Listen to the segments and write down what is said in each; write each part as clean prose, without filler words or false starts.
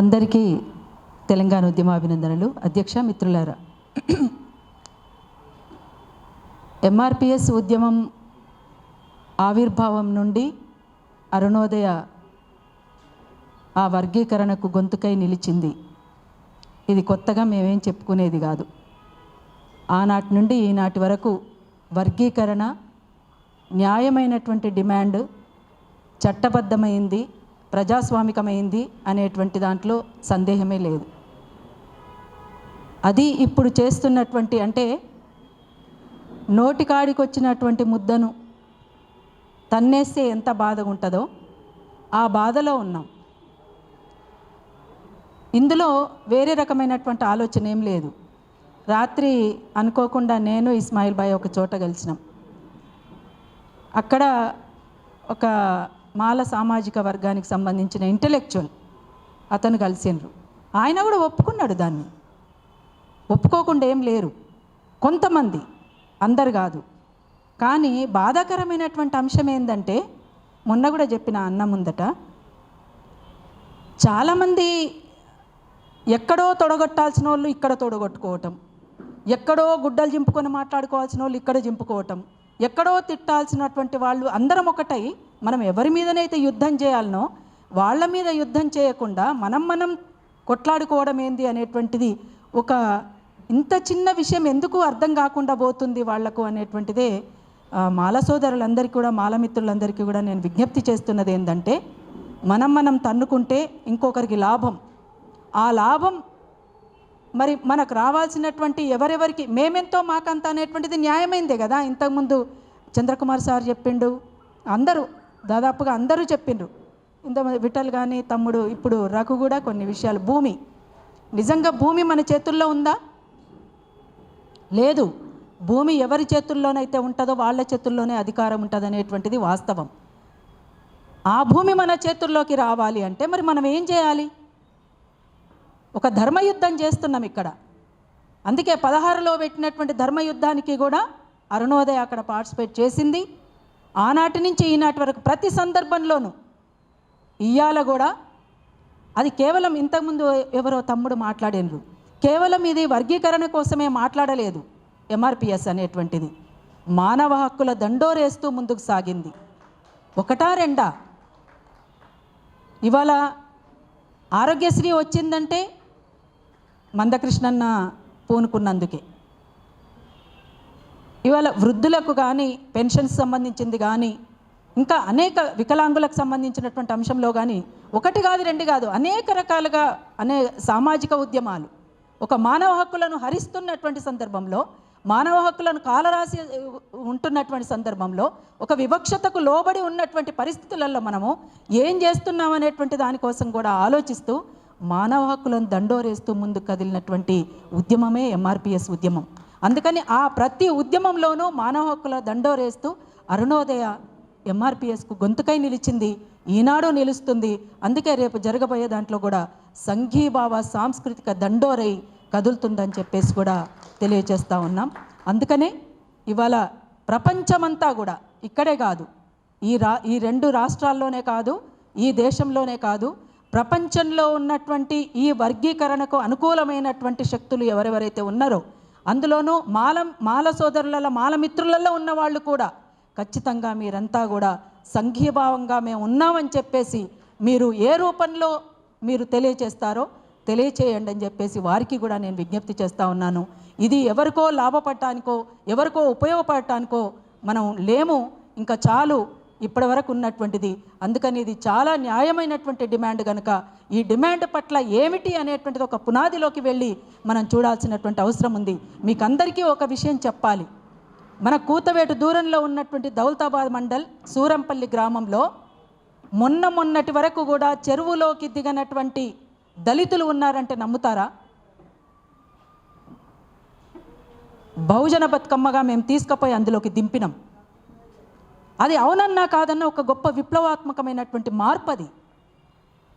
అందరికీ తెలంగాణ ఉద్యమ అభినందనలు. అధ్యక్ష, మిత్రులారా, ఎంఆర్పిఎస్ ఉద్యమం ఆవిర్భావం నుండి అరుణోదయ ఆ వర్గీకరణకు గొంతుకై నిలిచింది. ఇది కొత్తగా మేమేం చెప్పుకునేది కాదు. ఆనాటి నుండి ఈనాటి వరకు వర్గీకరణ న్యాయమైనటువంటి డిమాండ్, చట్టబద్ధమైంది, ప్రజాస్వామికమైంది అనేటువంటి దాంట్లో సందేహమే లేదు. అది ఇప్పుడు చేస్తున్నటువంటి, అంటే నోటికాడికి వచ్చినటువంటి ముద్దను తన్నేస్తే ఎంత బాధగా ఉంటుందో ఆ బాధలో ఉన్నాం. ఇందులో వేరే రకమైనటువంటి ఆలోచన ఏం లేదు. రాత్రి అనుకోకుండా నేను ఇస్మాయిల్ భాయ్ ఒక చోట కలిసినాం. అక్కడ ఒక మాల సామాజిక వర్గానికి సంబంధించిన ఇంటెలెక్చువల్ అతను కలిసిండ్రు. ఆయన కూడా ఒప్పుకున్నాడు, దాన్ని ఒప్పుకోకుండా ఏం లేరు కొంతమంది, అందరు కాదు. కానీ బాధాకరమైనటువంటి అంశం ఏంటంటే, మొన్న కూడా చెప్పిన అన్న ముందట, చాలామంది ఎక్కడో తొడగొట్టాల్సిన వాళ్ళు ఇక్కడ తొడగొట్టుకోవటం, ఎక్కడో గుడ్డలు జింపుకొని మాట్లాడుకోవాల్సిన వాళ్ళు ఇక్కడ జింపుకోవటం, ఎక్కడో తిట్టాల్సినటువంటి వాళ్ళు అందరం ఒకటై మనం ఎవరి మీదనైతే యుద్ధం చేయాలనో వాళ్ళ మీద యుద్ధం చేయకుండా మనం కొట్లాడుకోవడం ఏంది అనేటువంటిది, ఒక ఇంత చిన్న విషయం ఎందుకు అర్థం కాకుండా పోతుంది వాళ్లకు అనేటువంటిదే మాల సోదరులందరికీ కూడా, మాలమిత్రులందరికీ కూడా నేను విజ్ఞప్తి చేస్తున్నది ఏంటంటే, మనం తన్నుకుంటే ఇంకొకరికి లాభం, ఆ లాభం మరి మనకు రావాల్సినటువంటి ఎవరెవరికి మేమెంతో మాకంత అనేటువంటిది న్యాయమైందే కదా. ఇంతకుముందు చంద్రకుమార్ సార్ చెప్పిండు, అందరూ దాదాపుగా అందరూ చెప్పిండ్రు, ఇంతమంది విఠల్ కానీ తమ్ముడు, ఇప్పుడు రఘు కూడా కొన్ని విషయాలు. భూమి, నిజంగా భూమి మన చేతుల్లో ఉందా? లేదు. భూమి ఎవరి చేతుల్లోనైతే ఉంటుందో వాళ్ళ చేతుల్లోనే అధికారం ఉంటుంది అనేటువంటిది వాస్తవం. ఆ భూమి మన చేతుల్లోకి రావాలి అంటే మరి మనం ఏం చేయాలి? ఒక ధర్మయుద్ధం చేస్తున్నాం ఇక్కడ. అందుకే 16లో పెట్టినటువంటి ధర్మయుద్ధానికి కూడా అరుణోదయ అక్కడ పార్టిసిపేట్ చేసింది. ఆనాటి నుంచి ఈనాటి వరకు ప్రతి సందర్భంలోనూ, ఇయ్యాల కూడా అది కేవలం ఇంతకుముందు ఎవరో తమ్ముడు మాట్లాడినరు, కేవలం ఇది వర్గీకరణ కోసమే మాట్లాడలేదు. ఎంఆర్పిఎస్ అనేటువంటిది మానవ హక్కుల దండోరేస్తూ ముందుకు సాగింది. ఒకటా రెండా? ఇవాళ ఆరోగ్యశ్రీ వచ్చిందంటే మందకృష్ణన్న పూనుకున్నందుకే. ఇవాళ వృద్ధులకు కానీ పెన్షన్స్ సంబంధించింది కానీ, ఇంకా అనేక వికలాంగులకు సంబంధించినటువంటి అంశంలో కానీ, ఒకటి కాదు రెండు కాదు, అనేక రకాలుగా సామాజిక ఉద్యమాలు ఒక మానవ హక్కులను హరిస్తున్నటువంటి సందర్భంలో, మానవ హక్కులను కాలరాసి ఉంటున్నటువంటి సందర్భంలో, ఒక వివక్షతకు లోబడి ఉన్నటువంటి పరిస్థితులలో మనము ఏం చేస్తున్నాం అనేటువంటి దానికోసం కూడా ఆలోచిస్తూ మానవ హక్కులను దండోరేస్తూ ముందుకు కదిలినటువంటి ఉద్యమమే ఎంఆర్పిఎస్ ఉద్యమం. అందుకని ఆ ప్రతి ఉద్యమంలోనూ మానవ హక్కుల దండోరేస్తూ అరుణోదయ ఎంఆర్పిఎస్కు గొంతుకై నిలిచింది, ఈనాడు నిలుస్తుంది. అందుకే రేపు జరగబోయే దాంట్లో కూడా సంఘీభావ సాంస్కృతిక దండోరై కదులుతుందని చెప్పేసి కూడా తెలియజేస్తూ ఉన్నాం. అందుకనే ఇవాళ ప్రపంచమంతా కూడా, ఇక్కడే కాదు, ఈ రెండు రాష్ట్రాల్లోనే కాదు, ఈ దేశంలోనే కాదు, ప్రపంచంలో ఉన్నటువంటి ఈ వర్గీకరణకు అనుకూలమైనటువంటి శక్తులు ఎవరెవరైతే ఉన్నారో, అందులోనూ మాల సోదరులలో, మాలమిత్రులలో ఉన్న వాళ్ళు కూడా ఖచ్చితంగా మీరంతా కూడా సంఘీభావంగా మేము ఉన్నామని చెప్పేసి మీరు ఏ రూపంలో మీరు తెలియచేస్తారో తెలియచేయండి అని చెప్పేసి వారికి కూడా నేను విజ్ఞప్తి చేస్తూ ఉన్నాను. ఇది ఎవరికో లాభపడటానికో ఎవరికో ఉపయోగపడటానికో మనం లేము, ఇంకా చాలు ఇప్పటి వరకు ఉన్నటువంటిది. అందుకని ఇది చాలా న్యాయమైనటువంటి డిమాండ్ కనుక ఈ డిమాండ్ పట్ల ఏమిటి అనేటువంటిది ఒక పునాదిలోకి వెళ్ళి మనం చూడాల్సినటువంటి అవసరం ఉంది. మీకు అందరికీ ఒక విషయం చెప్పాలి. మన కూతవేటు దూరంలో ఉన్నటువంటి దౌలతాబాద్ మండల్ సూరంపల్లి గ్రామంలో మొన్నటి వరకు కూడా చెరువులోకి దిగనటువంటి దళితులు ఉన్నారంటే నమ్ముతారా? బహుజన బతుకమ్మగా మేము తీసుకుపోయి అందులోకి దింపినాం. అది అవునన్నా కాదన్నా ఒక గొప్ప విప్లవాత్మకమైనటువంటి మార్పు అది.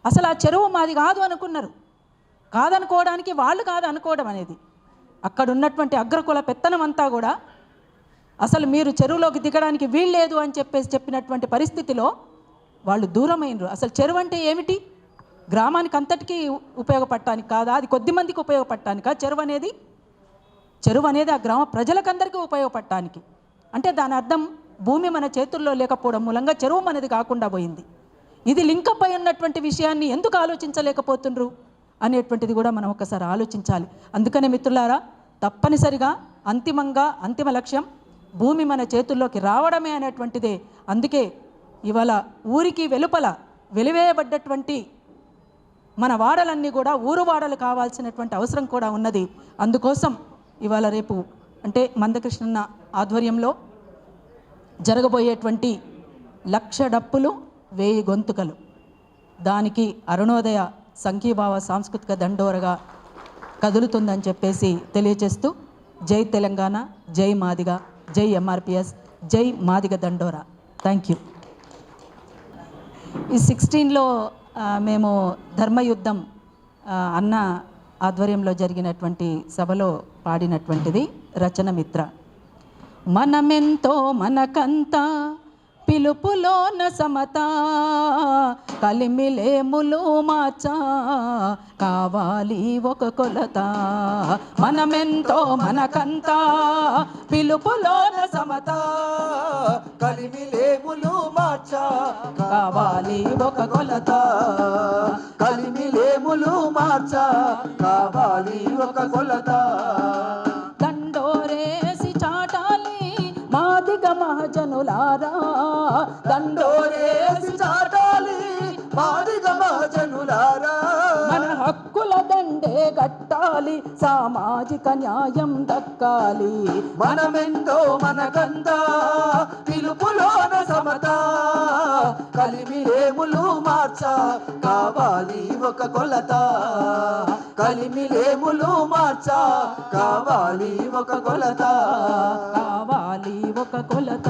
అసలు ఆ చెరువు మాది కాదు అనుకున్నారు, కాదనుకోవడానికి వాళ్ళు కాదు అనుకోవడం అనేది, అక్కడ ఉన్నటువంటి అగ్రకుల పెత్తనం అంతా కూడా అసలు మీరు చెరువులోకి దిగడానికి వీల్లేదు అని చెప్పినటువంటి పరిస్థితిలో వాళ్ళు దూరమైనరు. అసలు చెరువు అంటే ఏమిటి? గ్రామానికి అంతటికీ ఉపయోగపడటానికి కాదా, అది కొద్ది మందికి ఉపయోగపడటానికా చెరువు అనేది ఆ గ్రామ ప్రజలకందరికీ ఉపయోగపడటానికి. అంటే దాని అర్థం భూమి మన చేతుల్లో లేకపోవడం మూలంగా చెరువు మనది కాకుండా పోయింది. ఇది లింకప్ అయి ఉన్నటువంటి విషయాన్ని ఎందుకు ఆలోచించలేకపోతుండ్రు అనేటువంటిది కూడా మనం ఒకసారి ఆలోచించాలి. అందుకనే మిత్రులారా, తప్పనిసరిగా అంతిమ లక్ష్యం భూమి మన చేతుల్లోకి రావడమే అనేటువంటిదే. అందుకే ఇవాళ ఊరికి వెలుపల వెలివేయబడ్డటువంటి మన వాడలన్నీ కూడా ఊరు వాడలు కావాల్సినటువంటి అవసరం కూడా ఉన్నది. అందుకోసం ఇవాళ రేపు అంటే మందకృష్ణన్న ఆధ్వర్యంలో జరగబోయేటువంటి 1,00,000 డప్పులు 1000 గొంతుకలు, దానికి అరుణోదయ సంఘీభావ సాంస్కృతిక దండోరగా కదులుతుందని చెప్పేసి తెలియజేస్తూ, జై తెలంగాణ, జై మాదిగ, జై ఎంఆర్పిఎస్, జై మాదిగ దండోరా. Thank you. ఈ 16లో మేము ధర్మయుద్ధం అన్న ఆధ్వర్యంలో జరిగినటువంటి సభలో పాడినటువంటిది రచన మిత్ర. మనమెంతో మనకంతా పిలుపులోన సమత, కలిమిలేములు మార్చా కావాలి ఒక కొలత. మనమెంతో మనకంతా పిలుపులోన సమత, కలిమిలేములు మార్చా కావాలి ఒక కొలత. కలిమిలేములు మార్చా కావాలి ఒక కొలత. దండోరేసి చాటాలి మాదిగ మహజనులారా, దండోరేసి చాటాలి మాదిగ మహజనులారా. మన హక్కుల దండే గట్టాలి, సామాజిక న్యాయం దక్కాలి. మనమెంతో మనకంతా పిలుపులోన సమత, కలిమిలేములు మార్చా కావాలి ఒక కొలత. కలిమిలేములు మార్చా కావాలి ఒక కొలత. కావాలి ఒక కొలత.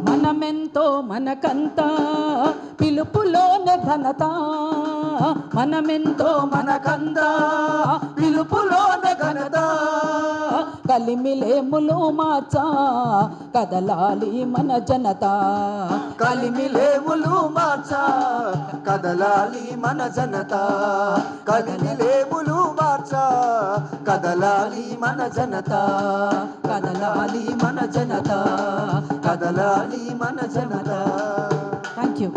మనమెంతో మనకంతా పిలుపులోనే ఘనత, మనమెంతో మనకంతా పిలుపులోనే ఘనత. కలిమిలేములు మార్చా కదలాలి మన జనత. కలిమిలేములు మార్చా కదలాలి మన జనత. కలిమిలేములు మార్చా కదలాలి మన జనత. కదలాలి మన జనత. కదలాలి మన జనత. Thank you.